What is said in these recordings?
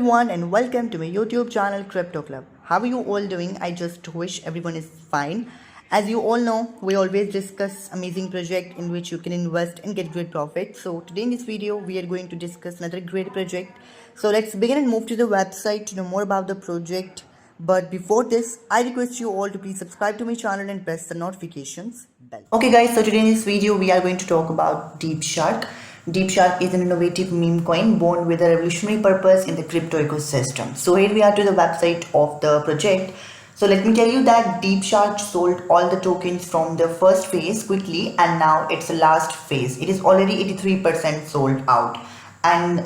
everyone and welcome to my YouTube channel Crypto Club. How are you all doing? I just wish everyone is fine. As you all know, we always discuss amazing project in which you can invest and get great profit. So today in this video, we are going to discuss another great project. So let's begin and move to the website to know more about the project. But before this, I request you all to please subscribe to my channel and press the notifications bell. Okay guys, so today in this video, we are going to talk about Deep Shark. Deep Shark is an innovative meme coin born with a revolutionary purpose in the crypto ecosystem. So here we are to the website of the project. So let me tell you that Deep Shark sold all the tokens from the first phase quickly, and now it's the last phase. It is already 83% sold out. And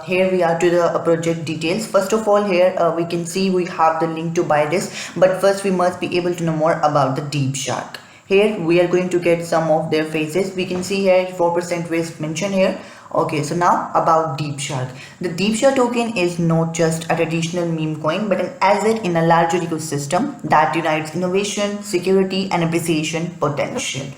here we are to the project details. First of all, here we can see we have the link to buy this, but first we must be able to know more about the Deep Shark. Here we are going to get some of their phases. We can see here 4% risk mentioned here. Okay, so now about Deep Shark. The Deep Shark token is not just a traditional meme coin, but an asset in a larger ecosystem that unites innovation, security, and appreciation potential.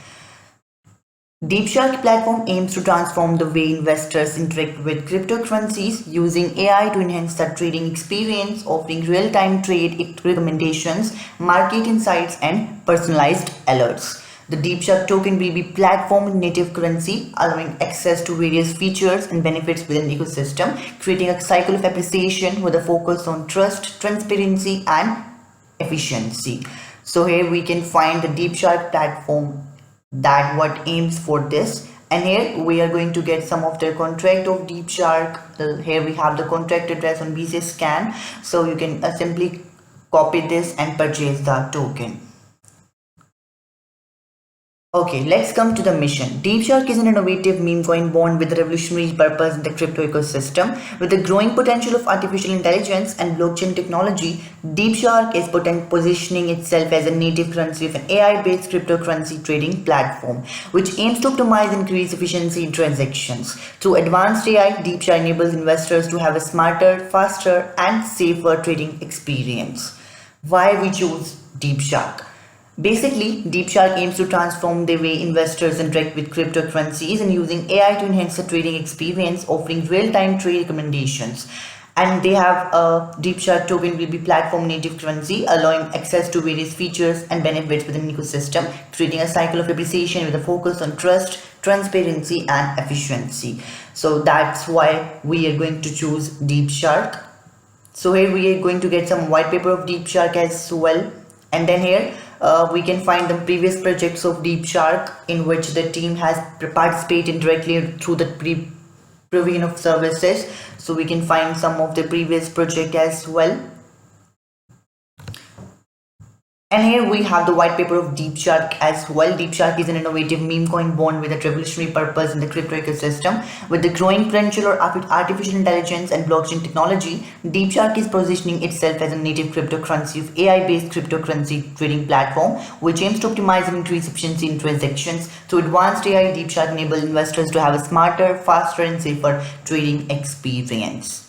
Deep Shark platform aims to transform the way investors interact with cryptocurrencies using AI to enhance the trading experience, offering real-time trade recommendations, market insights, and personalized alerts. The Deep Shark token will be platform native currency, allowing access to various features and benefits within the ecosystem, creating a cycle of appreciation with a focus on trust, transparency, and efficiency. So here we can find the Deep Shark platform that what aims for this, and here we are going to get some of the contract of Deep Shark. Here we have the contract address on BC Scan, so you can simply copy this and purchase the token. Okay, let's come to the mission. Deep Shark is an innovative meme coin born with a revolutionary purpose in the crypto ecosystem. With the growing potential of artificial intelligence and blockchain technology, Deep Shark is positioning itself as a native currency of an AI-based cryptocurrency trading platform, which aims to optimize and increase efficiency in transactions. Through advanced AI, Deep Shark enables investors to have a smarter, faster, and safer trading experience. Why we choose Deep Shark? Basically, Deep Shark aims to transform the way investors interact with cryptocurrencies and using AI to enhance the trading experience, offering real-time trade recommendations. And they have a Deep Shark token will be platform native currency, allowing access to various features and benefits within the ecosystem, creating a cycle of appreciation with a focus on trust, transparency, and efficiency. So that's why we are going to choose Deep Shark. So here we are going to get some white paper of Deep Shark as well, and then here we can find the previous projects of Deep Shark in which the team has participated directly through the provision of services. So we can find some of the previous project as well. And here we have the white paper of Deep Shark as well. Deep Shark is an innovative meme coin born with a revolutionary purpose in the crypto ecosystem. With the growing potential of artificial intelligence and blockchain technology, Deep Shark is positioning itself as a native cryptocurrency of AI-based cryptocurrency trading platform, which aims to optimize and increase efficiency in transactions. Through advanced AI, Deep Shark enables investors to have a smarter, faster, and safer trading experience.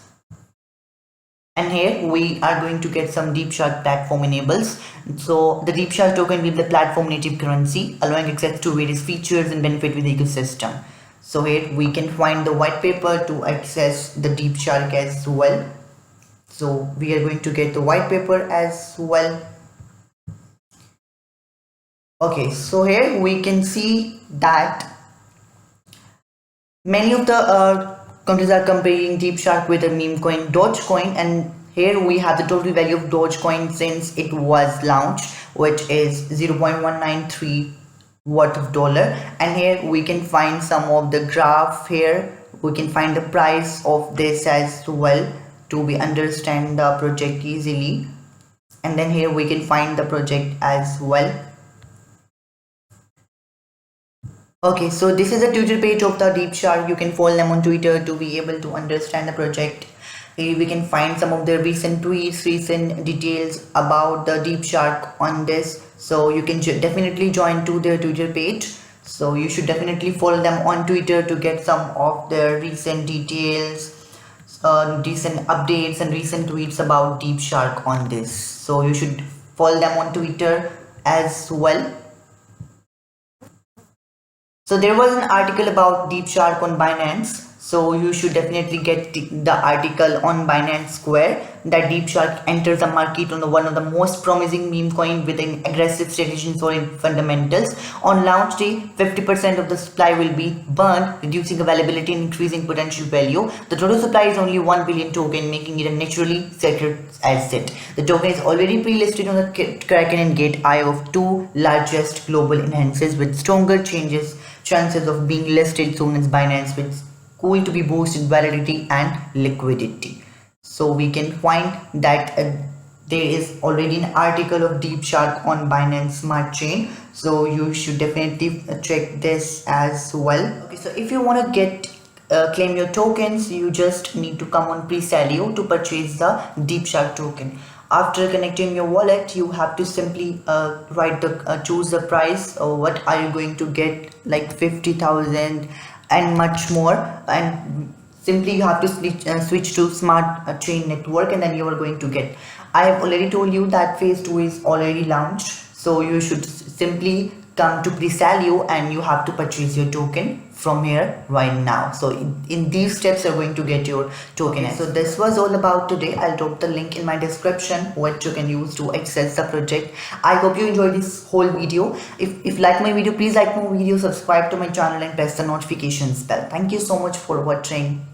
And here we are going to get some Deep Shark platform enables. So the Deep Shark token will be the platform native currency, allowing access to various features and benefit with the ecosystem. So here we can find the white paper to access the Deep Shark as well. So we are going to get the white paper as well. Okay, so here we can see that many of the countries are comparing Deep Shark with a meme coin Dogecoin, and here we have the total value of Dogecoin since it was launched, which is 0.193 worth of dollar. And here we can find some of the graph. Here we can find the price of this as well to be understand the project easily. And then here we can find the project as well. Okay, so this is a Twitter page of the Deep Shark. You can follow them on Twitter to be able to understand the project. Here we can find some of their recent tweets, recent details about the Deep Shark on this. So you can definitely join to their Twitter page. So you should definitely follow them on Twitter to get some of their recent details, recent updates and recent tweets about Deep Shark on this. So you should follow them on Twitter as well. So there was an article about Deep Shark on Binance. So you should definitely get the article on Binance Square that Deep Shark enters the market on the one of the most promising meme coin with an aggressive strategy for fundamentals. On launch day, 50% of the supply will be burned, reducing availability and increasing potential value. The total supply is only 1 billion token, making it a naturally sacred asset. The token is already pre-listed on the Kraken and Gate.io of two largest global enhancers with stronger chances of being listed soon as Binance, with going to be boosted validity and liquidity. So we can find that there is already an article of Deep Shark on Binance Smart Chain, so you should definitely check this as well. Okay, so if you want to get claim your tokens, you just need to come on Presalio to purchase the Deep Shark token. After connecting your wallet, you have to simply choose the price, or what are you going to get, like 50,000 and much more, and simply you have to switch to smart chain network, and then you are going to get. I have already told you that phase 2 is already launched, so you should simply come to Presalio and you have to purchase your token from here right now. So in these steps you're going to get your token. So this was all about today. I'll drop the link in my description which you can use to access the project. I hope you enjoyed this whole video. If you like my video, please like my video, subscribe to my channel and press the notifications bell. Thank you so much for watching.